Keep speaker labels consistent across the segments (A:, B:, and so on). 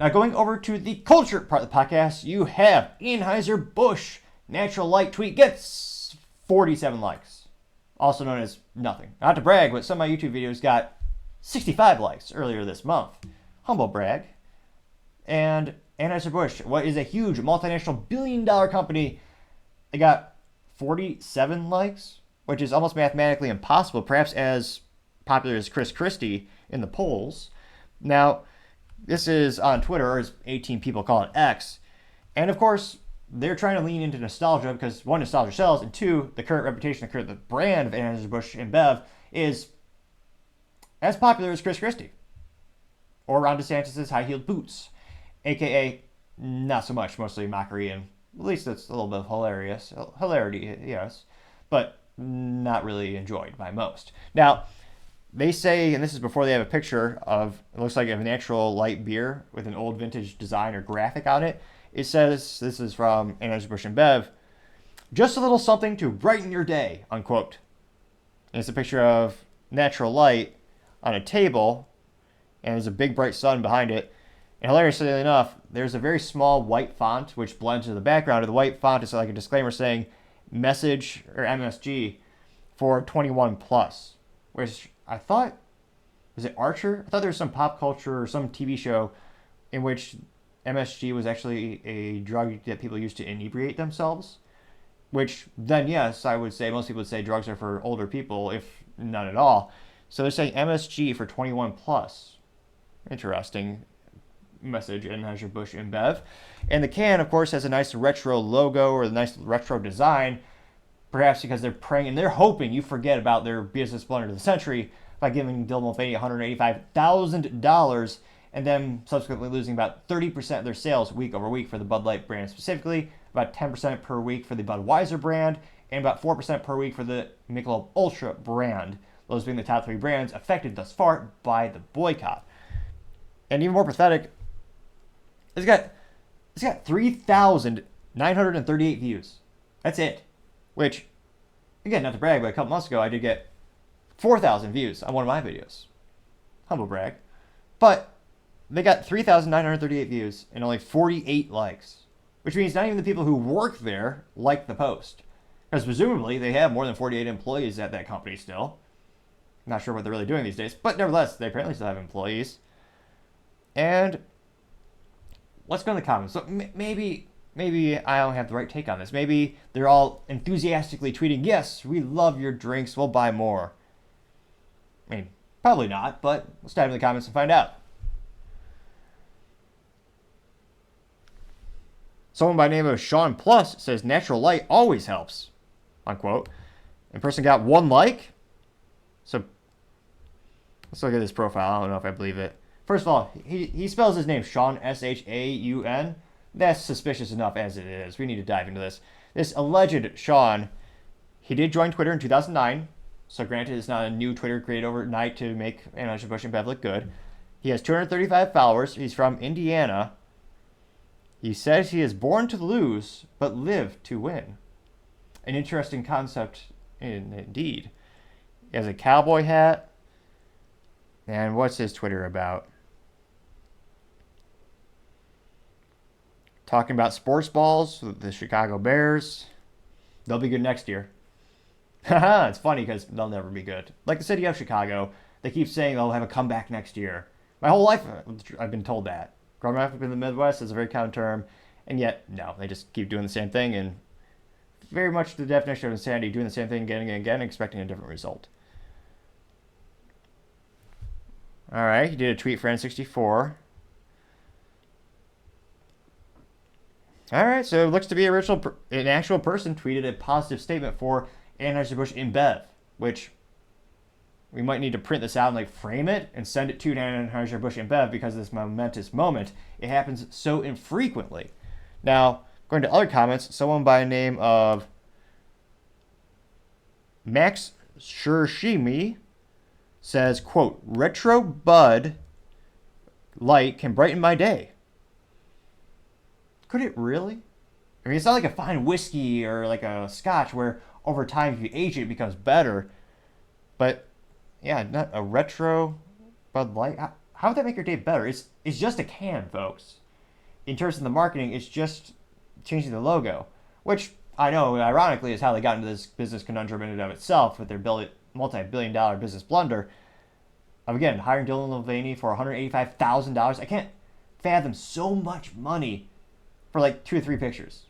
A: Now, going over to the culture part of the podcast, you have Anheuser Busch Natural Light tweet gets 47 likes, also known as nothing. Not to brag, but some of my YouTube videos got 65 likes earlier this month. Humble brag. And Anheuser Busch, what is a huge multinational billion-dollar company, they got 47 likes, which is almost mathematically impossible, perhaps as popular as Chris Christie in the polls. Now, this is on Twitter, or as 18 people call it X. And of course, they're trying to lean into nostalgia because, one, nostalgia sells, and two, the current reputation, the brand of Anheuser Busch InBev is as popular as Chris Christie or Ron DeSantis' high-heeled boots, aka not so much, mostly mockery, and at least it's a little bit of hilarity, yes, but not really enjoyed by most. Now, they say, and this is before they have a picture of, it looks like a natural light beer with an old vintage design or graphic on it. It says, this is from Anheuser Busch InBev, just a little something to brighten your day, unquote. And it's a picture of natural light on a table, and there's a big bright sun behind it. And hilariously enough, there's a very small white font which blends into the background. The white font is like a disclaimer saying message or MSG for 21 plus, which I thought, was it Archer? I thought there was some pop culture or some TV show in which MSG was actually a drug that people used to inebriate themselves, which then, yes, I would say most people would say drugs are for older people, if none at all. So they're saying MSG for 21 plus. Interesting message, Anheuser-Busch InBev. And the can, of course, has a nice retro logo or a nice retro design, perhaps because they're praying and they're hoping you forget about their business blunder of the century by giving Dylan Mulvaney $185,000 and then subsequently losing about 30% of their sales week over week for the Bud Light brand specifically, about 10% per week for the Budweiser brand, and about 4% per week for the Michelob Ultra brand, those being the top three brands affected thus far by the boycott. And even more pathetic, it's got 3,938 views. That's it. Which, again, not to brag, but a couple months ago I did get 4,000 views on one of my videos. Humble brag. But they got 3,938 views and only 48 likes. Which means not even the people who work there like the post. Because presumably they have more than 48 employees at that company still. Not sure what they're really doing these days. But nevertheless, they apparently still have employees. And let's go in the comments. So maybe I don't have the right take on this. Maybe they're all enthusiastically tweeting, yes, we love your drinks, we'll buy more. I mean, probably not, but let's dive into the comments and find out. Someone by the name of Sean Plus says natural light always helps, unquote. And person got 1 like. So let's look at this profile. I don't know if I believe it. First of all, he spells his name Sean, S-H-A-U-N. That's suspicious enough as it is. We need to dive into this. This alleged Sean, he did join Twitter in 2009. So granted, it's not a new Twitter created overnight to make Anheuser Busch InBev look good. He has 235 followers. He's from Indiana. He says he is born to lose, but live to win. An interesting concept indeed. He has a cowboy hat. And what's his Twitter about? Talking about sports balls with the Chicago Bears. They'll be good next year. Haha, it's funny because they'll never be good. Like the city of Chicago, they keep saying they'll have a comeback next year. My whole life, I've been told that. Growing up in the Midwest is a very common term, and yet, no, they just keep doing the same thing, and very much the definition of insanity, doing the same thing again and again, expecting a different result. All right, he did a tweet for N64. All right, so it looks to be an actual person tweeted a positive statement for Anheuser Busch InBev, which we might need to print this out and frame it and send it to Anheuser Busch InBev because of this momentous moment. It happens so infrequently. Now, going to other comments, someone by the name of Max Shershimi says, quote, retro Bud Light can brighten my day. Could it really? I mean, it's not like a fine whiskey or like a scotch where over time, if you age it, it becomes better. But, yeah, not a retro Bud Light. how would that make your day better? It's just a can, folks. In terms of the marketing, it's just changing the logo, which I know, ironically, is how they got into this business conundrum in and of itself with their multi-billion-dollar business blunder of, again, hiring Dylan Mulvaney for $185,000. I can't fathom so much money for like 2 or 3 pictures.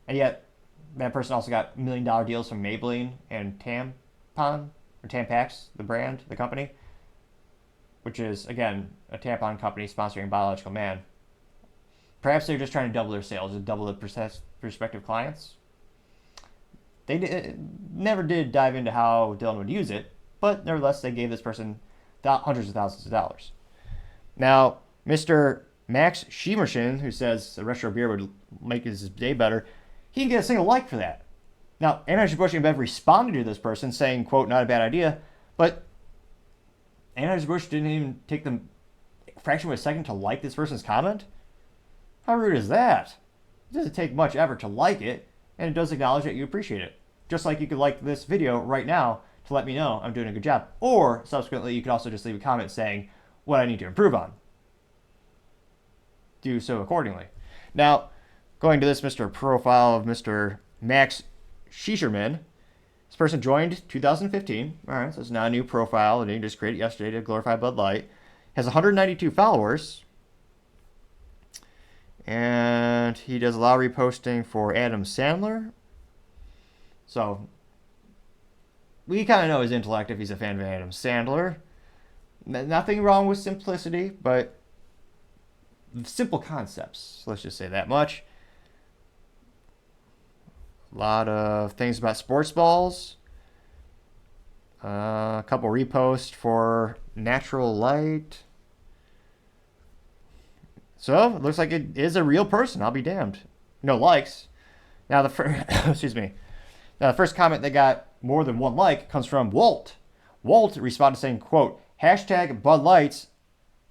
A: And yet, that person also got $1 million deals from Maybelline and Tampon, or Tampax, the brand, the company, which is, again, a tampon company sponsoring Biological Man. Perhaps they're just trying to double their sales and double the prospective clients. They never did dive into how Dylan would use it, but nevertheless, they gave this person hundreds of thousands of dollars. Now, Mr. Max Schiemerschen, who says the retro beer would make his day better, he didn't get a single like for that. Now, Anheuser Busch and Bev responded to this person saying, quote, not a bad idea, but Anheuser Busch didn't even take the fraction of a second to like this person's comment? How rude is that? It doesn't take much effort to like it, and it does acknowledge that you appreciate it. Just like you could like this video right now to let me know I'm doing a good job. Or, subsequently, you could also just leave a comment saying what I need to improve on. Do so accordingly. Now, going to this Mr. profile of Mr. Max Schiemerschen, this person joined 2015. All right, so it's not a new profile. They just created yesterday to glorify Bud Light. Has 192 followers. And he does a lot of reposting for Adam Sandler. So, we kind of know his intellect if he's a fan of Adam Sandler. Nothing wrong with simplicity, but simple concepts. Let's just say that much. A lot of things about sports balls. A couple reposts for Natural Light. So, it looks like it is a real person. I'll be damned. No likes. Now, the first, excuse me. Now, the first comment that got more than 1 like comes from Walt. Walt responded saying, quote, hashtag Bud Light's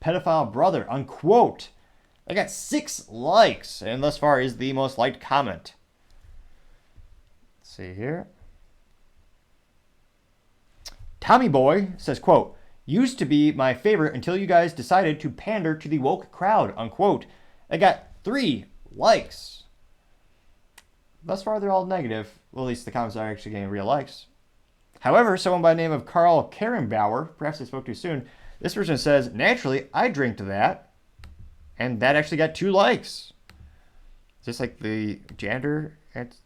A: pedophile brother, unquote. I got 6 likes, and thus far is the most liked comment. Let's see here. Tommy Boy says, quote, used to be my favorite until you guys decided to pander to the woke crowd, unquote. I got 3 likes. Thus far, they're all negative. Well, at least the comments are actually getting real likes. However, someone by the name of Carl Karenbauer, perhaps I spoke too soon, this person says, naturally, I drink to that. And that actually got 2 likes. Just like the janitor at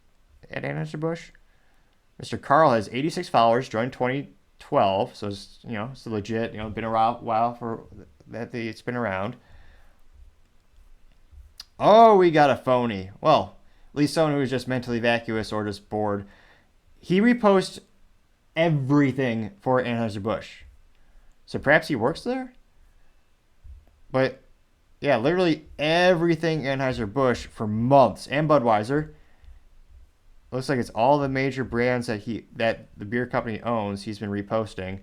A: Anheuser Busch. Mr. Carl has 86 followers, joined 2012, so it's, it's legit, been a while for that it's been around. Oh, we got a phony. Well, at least someone who's just mentally vacuous or just bored. He reposts everything for Anheuser Busch. So perhaps he works there? But yeah, literally everything Anheuser Busch for months, and Budweiser. Looks like it's all the major brands that the beer company owns. He's been reposting.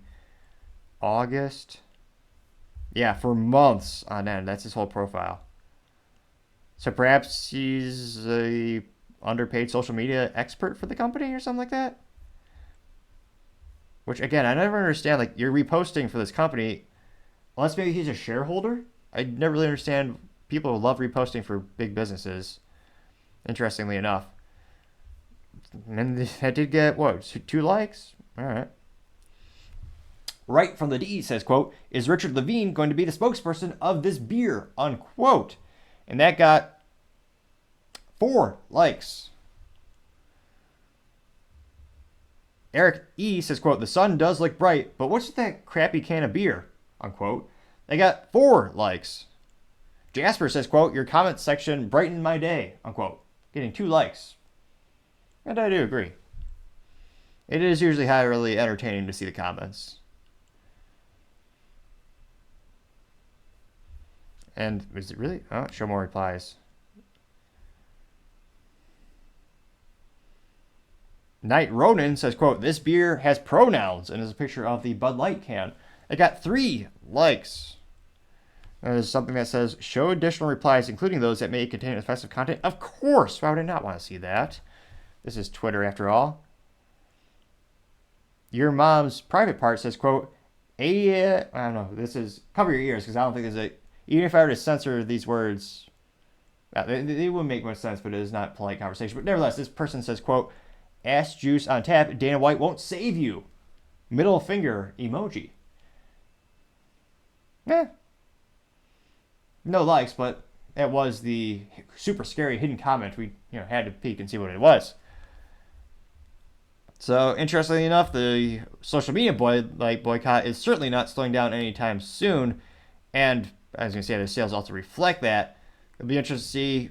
A: August. Yeah, for months on end. That's his whole profile. So perhaps he's a underpaid social media expert for the company or something like that. Which, again, I never understand. Like, you're reposting for this company, unless maybe he's a shareholder. I never really understand people who love reposting for big businesses, interestingly enough. And that did get, 2 likes? All right. Right from the D says, quote, is Richard Levine going to be the spokesperson of this beer, unquote. And that got 4 likes. Eric E says, quote, the sun does look bright, but what's with that crappy can of beer, unquote. They got 4 likes. Jasper says, quote, your comment section brightened my day, unquote. Getting 2 likes. And I do agree. It is usually highly entertaining to see the comments. And is it really? Oh, show more replies. Knight Ronan says, quote, this beer has pronouns, and is a picture of the Bud Light can. It got 3 likes. There's something that says, show additional replies, including those that may contain offensive content. Of course, why would I not want to see that? This is Twitter, after all. Your mom's private part says, quote, I don't know. This is cover your ears because I don't think there's a. Even if I were to censor these words, they wouldn't make much sense. But it is not polite conversation. But nevertheless, this person says, "quote ass juice on tap. Dana White won't save you." Middle finger emoji. No likes, but it was the super scary hidden comment. We had to peek and see what it was. So, interestingly enough, the social media boycott is certainly not slowing down anytime soon. And I was going to say, the sales also reflect that. It'll be interesting to see,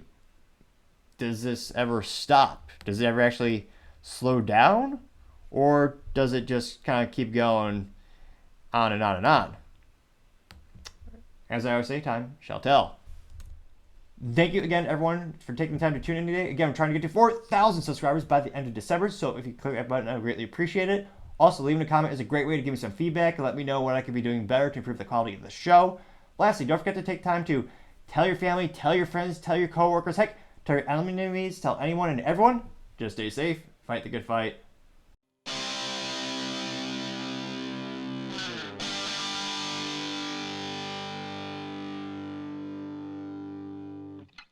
A: does this ever stop? Does it ever actually slow down? Or does it just kind of keep going on and on and on? As I always say, time shall tell. Thank you again, everyone, for taking the time to tune in today. Again, I'm trying to get to 4,000 subscribers by the end of December, so if you click that button, I would greatly appreciate it. Also, leaving a comment is a great way to give me some feedback and let me know what I could be doing better to improve the quality of the show. Lastly, don't forget to take time to tell your family, tell your friends, tell your coworkers, heck, tell your enemies, tell anyone and everyone. Just stay safe, fight the good fight.